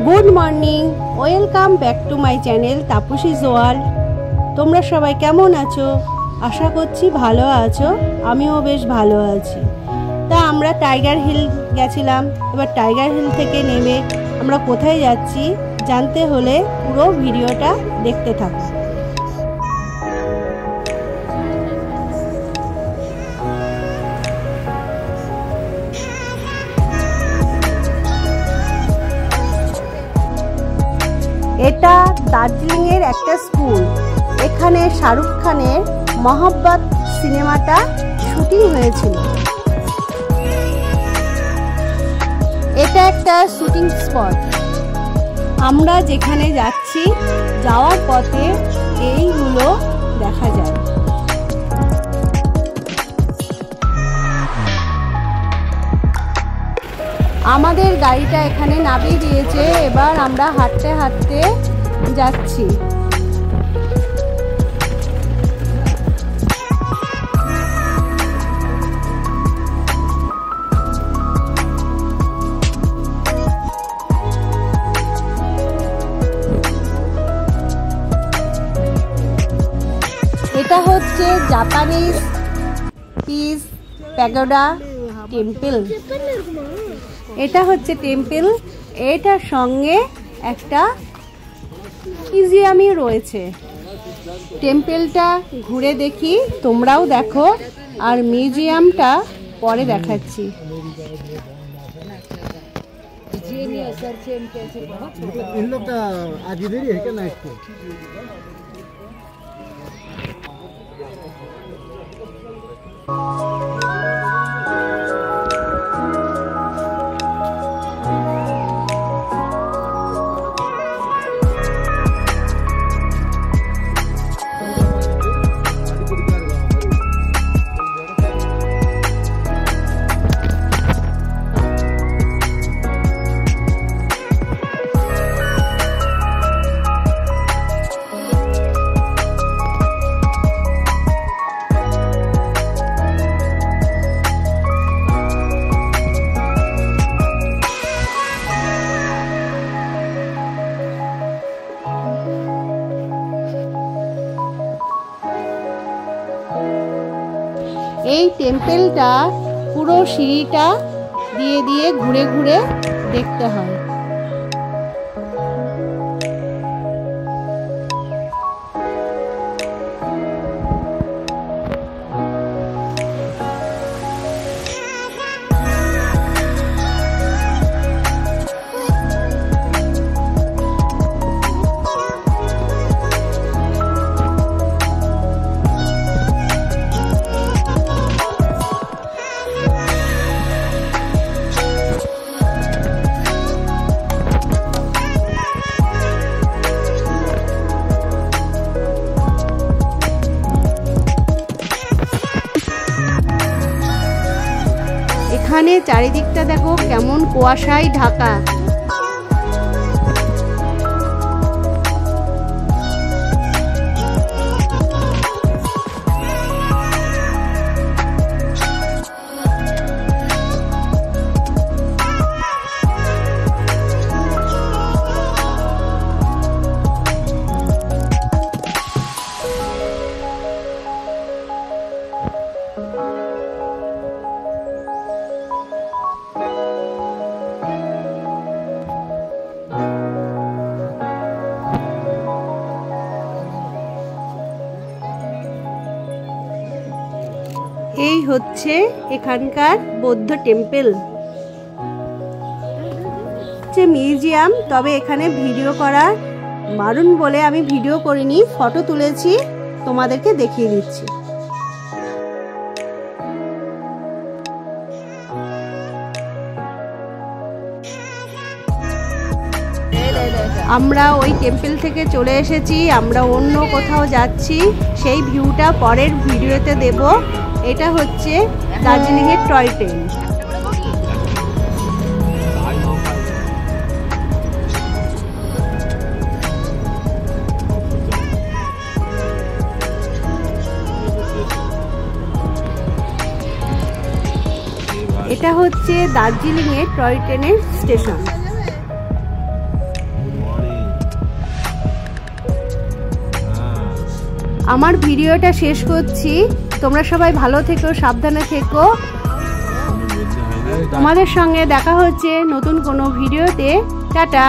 Good morning, welcome back to my channel Tapasi's world. তোমরা সবাই কেমন আছো? আশা করছি ভালো আছো, আমিও বেশ ভালো আছি। তা আমরা টাইগার হিল গেছিলাম। এবার টাইগার হিল থেকে নেমে আমরা কোথায় যাচ্ছি জানতে হলে পুরো ভিডিওটা দেখতে থাকো। এটা দার্জিলিংয়ের একটা স্কুল। এখানে শাহরুখ খানের মহব্বত সিনেমাটা শুটিং হয়েছিল। এটা একটা শুটিং স্পট। আমরা যেখানে যাচ্ছি যাওয়ার পথে এইগুলো দেখা যায়। আমাদের গাড়িটা এখানে নামিয়ে দিয়েছে। এবার আমরা হাঁটতে হাঁটতে যাচ্ছি। এটা হচ্ছে জাপানিজ পিস প্যাগোডা টেম্পল। এটা হচ্ছে টেম্পল। এটার সঙ্গে একটা মিউজিয়ামই রয়েছে। টেম্পলটা ঘুরে দেখি, তোমরাও দেখো, আর মিউজিয়ামটা পরে দেখাচ্ছি। এই টেম্পলটা পুরো সিঁড়িটা দিয়ে দিয়ে ঘুরে ঘুরে দেখতে হয়। এখানে চারিদিকটা দেখো কেমন কুয়াশায় ঢাকা। এই হচ্ছে এখানকার বৌদ্ধ টেম্পল, যে মিউজিয়াম। তবে এখানে ভিডিও করার বারণ বলে আমি ভিডিও করিনি, ফটো তুলেছি, তোমাদেরকে দেখিয়ে দিচ্ছি। আমরা ওই টেম্পল থেকে চলে এসেছি, আমরা অন্য কোথাও যাচ্ছি, সেই ভিউটা পরের ভিডিওতে দেব। এটা হচ্ছে দার্জিলিংয়ের টয় ট্রেন। এটা হচ্ছে দার্জিলিংয়ের টয় ট্রেনের স্টেশন। আমার ভিডিওটা শেষ করছি। তোমরা সবাই ভালো থেকো, সাবধানে থেকো। তোমাদের সঙ্গে দেখা হচ্ছে নতুন কোনো ভিডিওতে। টাটা।